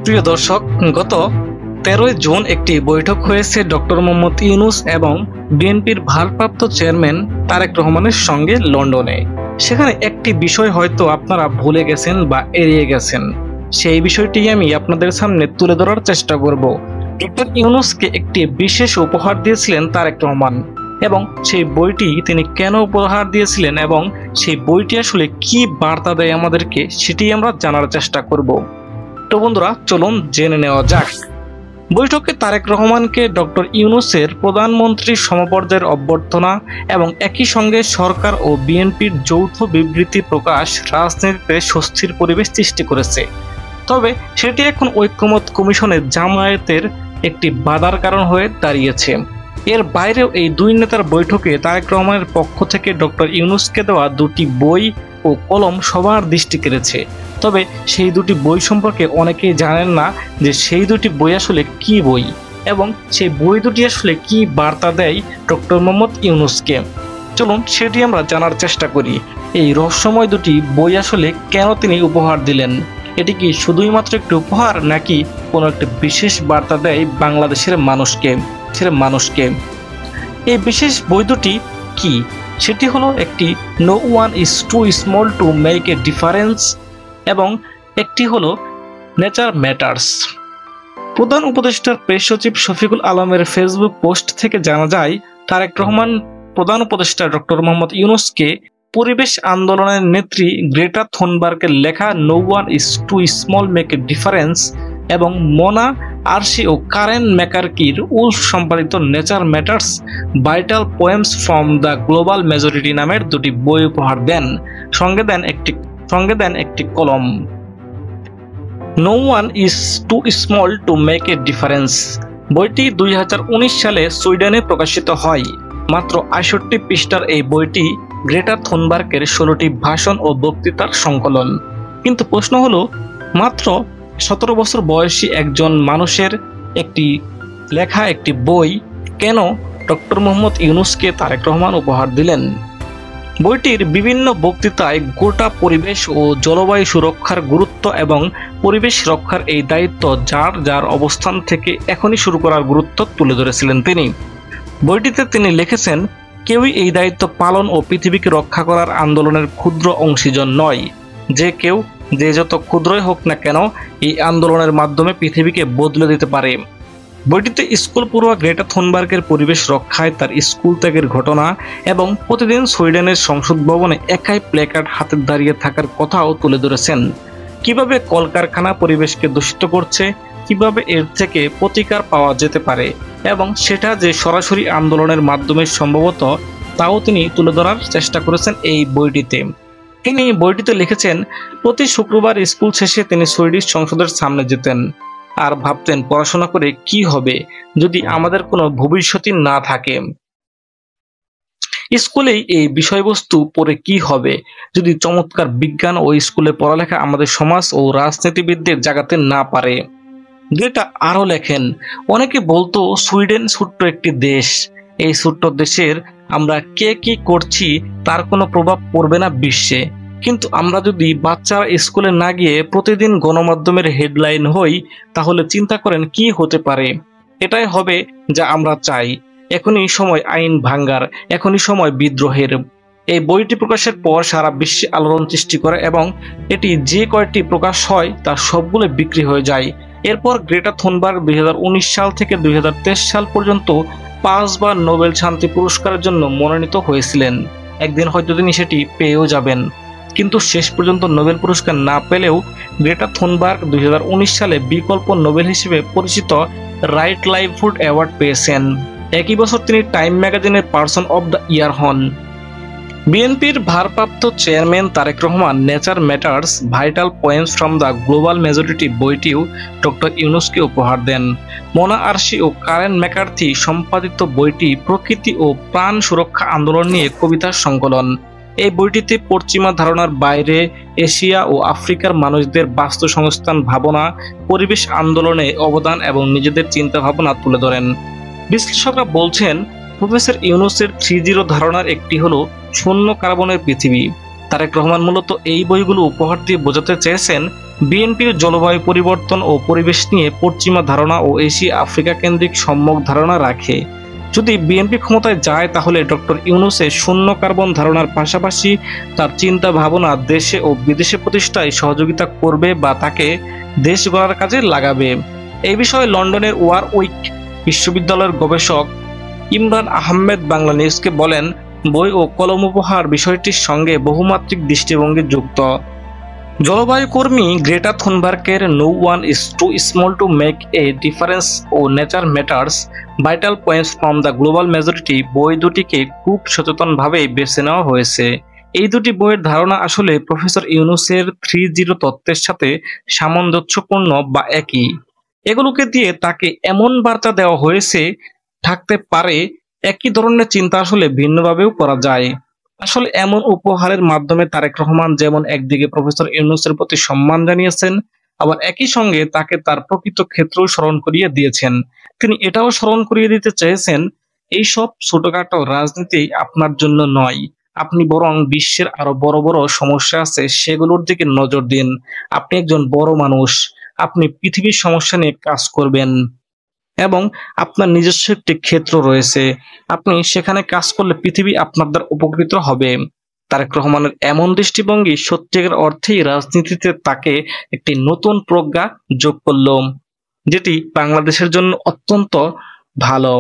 প্রিয় দর্শক, গত 13 জুন একটি বৈঠক হয়েছে ডক্টর মোহাম্মদ ইউনূস এবং বিএনপির ভারপ্রাপ্ত চেয়ারম্যান তারেক রহমানের সঙ্গে লন্ডনে। সেখানে একটি বিষয় হয়তো আপনারা ভুলে গেছেন বা এড়িয়ে গেছেন, সেই বিষয়টি আমি আপনাদের সামনে তুলে ধরার চেষ্টা করব। ডক্টর ইউনূসকে একটি বিশেষ উপহার দিয়েছিলেন তারেক রহমান, এবং সেই বইটি তিনি কেন উপহার দিয়েছিলেন এবং সেই বইটি আসলে কি বার্তা দেয় আমাদেরকে, সেটি আমরা জানার চেষ্টা করব। তো বন্ধুরা, চলুন জেনে নেওয়া যাক। বৈঠকে তারেক রহমানকে ডক্টর ইউনূসের প্রধানমন্ত্রীর সমপর্যায়ের অভ্যর্থনা এবং একই সঙ্গে সরকার ও বিএনপির যৌথ বিবৃতি প্রকাশ রাজনীতিতে স্বস্তির পরিবেশ সৃষ্টি করেছে। তবে সেটি এখন ঐক্যমত কমিশনের জামায়াতের একটি বাধার কারণ হয়ে দাঁড়িয়েছে। এর বাইরেও এই দুই নেতার বৈঠকে তারেক রহমানের পক্ষ থেকে ডক্টর ইউনূসকে দেওয়া দুটি বই ও কলম সবার দৃষ্টি কেড়েছে। তবে সেই দুটি বই সম্পর্কে অনেকেই জানেন না যে সেই দুটি বই আসলে কি বই এবং সেই বই দুটি আসলে কি বার্তা দেয় ডক্টর মোহাম্মদ ইউনূসকে। চলুন সেটি আমরা জানার চেষ্টা করি। এই রহস্যময় দুটি বই আসলে কেন তিনি উপহার দিলেন, এটি কি শুধুই মাত্র একটি উপহার নাকি কোনো একটি বিশেষ বার্তা দেয় বাংলাদেশের মানুষকে। এই বিশেষ বই দুটি কি, সেটি হলো একটি no one is too small to make a difference এবং একটি হলো নেচার ম্যাটার্স। প্রধান উপদেষ্টার প্রেস সচিব শফিকুল আলমের ফেসবুক পোস্ট থেকে জানা যায়, তারেক রহমান প্রধান উপদেষ্টা ডক্টর মোহাম্মদ ইউনূসকে পরিবেশ আন্দোলনের নেত্রী গ্রেটা থুনবার্গের লেখা no one is too small make a difference এবং মোনা আরশি ও কারেন ম্যাকার্কির উলফ সম্পাদিত Nature matters vital poems from the global Majority নামের দুটি বই উপহার দেন। সঙ্গে দেন একটি কলম। No one is too small to make a difference বইটি 2019 সালে সুইডেনে প্রকাশিত হয়। মাত্র 68 পৃষ্ঠার এই বইটি গ্রেটা থুনবার্গের 16টি ভাষণ ও বক্তৃতার সংকলন। কিন্তু প্রশ্ন হলো, মাত্র 17 বছর বয়সী একজন মানুষের একটি লেখা একটি বই কেন ডক্টর মোহাম্মদ ইউনূসকে তারেক রহমান উপহার দিলেন? বইটির বিভিন্ন বক্তৃতায় গোটা পরিবেশ ও জলবায়ু সুরক্ষার গুরুত্ব এবং পরিবেশ রক্ষার এই দায়িত্ব যার যার অবস্থান থেকে এখনই শুরু করার গুরুত্ব তুলে ধরেছিলেন তিনি। বইটিতে তিনি লিখেছেন, কেউই এই দায়িত্ব পালন ও পৃথিবীকে রক্ষা করার আন্দোলনের ক্ষুদ্র অংশীজন নয়। যে যত ক্ষুদ্রই হোক না কেন, এই আন্দোলনের মাধ্যমে পৃথিবীকে বদলে দিতে পারে। বইটিতে স্কুল পড়ুয়া গ্রেটা থুনবার্গের পরিবেশ রক্ষায় তার স্কুল ত্যাগের ঘটনা এবং প্রতিদিন সুইডেনের সংসদ ভবনে একাই প্ল্যাকার্ড হাতে দাঁড়িয়ে থাকার কথাও তুলে ধরেছেন। কিভাবে কলকারখানা পরিবেশকে দূষিত করছে, কিভাবে এর থেকে প্রতিকার পাওয়া যেতে পারে এবং সেটা যে সরাসরি আন্দোলনের মাধ্যমে সম্ভবত, তাও তিনি তুলে ধরার চেষ্টা করেছেন এই বইটিতে। তিনি বইটিতে লিখেছেন, প্রতি শুক্রবার স্কুল শেষে তিনি সুইডিশ সংসদের সামনে যেতেন আর ভাবতেন, পড়াশোনা করে কি হবে যদি আমাদের কোনো ভবিষ্যৎই না থাকে। স্কুলেই এই বিষয়বস্তু পড়ে কি হবে যদি চমৎকার বিজ্ঞান ও স্কুলে পড়ালেখা আমাদের সমাজ ও রাজনীতিবিদদের জাগাতে না পারে। গ্রেটা আরো লেখেন, অনেকে বলতো সুইডেন ছোট্ট একটি দেশ, এই ছোট্ট দেশের আমরা কে কি করছি তার কোনো প্রভাব পড়বে না বিশ্বে, কিন্তু আমরা যদি বাচ্চারা স্কুলে না গিয়ে প্রতিদিন গণমাধ্যমের হেডলাইন হই, তাহলে চিন্তা করেন কি হতে পারে। এটাই হবে যা আমরা চাই। এখনই সময় আইন ভাঙ্গার, এখনই সময় বিদ্রোহের। এই বইটি প্রকাশের পর সারা বিশ্বে আলোড়ন সৃষ্টি করে এবং এটি যে কয়টি প্রকাশ হয় তার সবগুলো বিক্রি হয়ে যায়। এরপর গ্রেটা থুনবার্গ 2019 সাল থেকে 2023 সাল পর্যন্ত 5 বার নোবেল শান্তি পুরস্কারের জন্য মনোনীত হয়েছিলেন। একদিন হয়তো তিনি সেটি পেয়েও যাবেন, কিন্তু শেষ পর্যন্ত নোবেল পুরস্কার না পেলেও গ্রেটা থুনবার্গ 2019 সালে বিকল্প নোবেল হিসেবে পরিচিত রাইট লাইভহুড অ্যাওয়ার্ড পেয়েছেন। একই বছর তিনি টাইম ম্যাগাজিনের পার্সন অব দ্য ইয়ার হন। বিএনপির ভারপ্রাপ্ত চেয়ারম্যান Tarek Rahman nature matters vital poems from the global majority বইটিও ডক্টর ইউনূসকে উপহার দেন। মোনা আরশি ও কারেন ম্যাকার্থি সম্পাদিত বইটি প্রকৃতি ও প্রাণ সুরক্ষা আন্দোলন নিয়ে কবিতার সংকলন। এই বইটিতে পশ্চিমা ধারণার বাইরে এশিয়া ও আফ্রিকার মানুষদের বাস্তুসংস্থান ভাবনা, পরিবেশ আন্দোলনে অবদান এবং নিজেদের চিন্তা ভাবনা তুলে ধরেন। বিশ্লেষকরা বলছেন, প্রফেসর ইউনূসের 3.0 ধারণার একটি হলো শূন্য কার্বনের পৃথিবী। তারেক রহমান মূলত এই বইগুলো উপহার দিয়ে বোঝাতে চেয়েছেন বিএনপির জলবায়ু পরিবর্তন ও পরিবেশ নিয়ে পশ্চিমা ধারণা ও এশিয়া আফ্রিকা কেন্দ্রিক সম্যক ধারণা রাখে। যদি বিএনপি ক্ষমতায় যায় তাহলে ডক্টর ইউনূসের শূন্য কার্বন ধারণার পাশাপাশি তার চিন্তা ভাবনা দেশে ও বিদেশে প্রতিষ্ঠায় সহযোগিতা করবে বা তাকে দেশ গড়ার কাজে লাগাবে। এই বিষয়ে লন্ডনের ওয়ারউইক বিশ্ববিদ্যালয়ের গবেষক ইমরান আহমেদ বাংলা নিউজকে বলেন, বই ও কলম উপহার বিষয়টির সঙ্গে বহুমাত্রিক দৃষ্টিভঙ্গি যুক্ত। জলবায়ু কর্মী গ্রেটা থুনবার্গের no one is too small to make a difference ও nature matters vital points from the global majority বই দুটিকে খুব সচেতনভাবে বেছে নেওয়া হয়েছে। এই দুটি বইয়ের ধারণা আসলে প্রফেসর ইউনূসের 3-0 তত্ত্বের সাথে সামঞ্জস্যপূর্ণ বা একই। এগুলোকে দিয়ে তাকে এমন বার্তা দেওয়া হয়েছে থাকতে পারে একই ধরনের চিন্তা আসলে ভিন্নভাবেও করা যায়। আসলে এমন উপহারের মাধ্যমে তারেক রহমান যেমন একদিকে প্রফেসর ইউনূসের প্রতি সম্মান জানিয়েছেন, আবার একই সঙ্গে তাকে তার প্রকৃত ক্ষেত্রও স্মরণ করিয়ে দিয়েছেন। তিনি এটাও স্মরণ করিয়ে দিতে চেয়েছেন, এইসব ছোটখাটো রাজনীতি আপনার জন্য নয়, আপনি বরং বিশ্বের আরো বড় বড় সমস্যা আছে সেগুলোর দিকে নজর দিন। আপনি একজন বড় মানুষ, আপনি পৃথিবীর সমস্যা নিয়ে কাজ করবেন এবং আপনার নিজস্ব একটি ক্ষেত্র রয়েছে, আপনি সেখানে কাজ করলে পৃথিবী আপনার দ্বারা উপকৃত হবে। তারেক রহমানের এমন দৃষ্টিভঙ্গি সত্যিকার অর্থেই রাজনীতিতে তাকে একটি নতুন প্রজ্ঞা যোগ করল, যেটি বাংলাদেশের জন্য অত্যন্ত ভালো।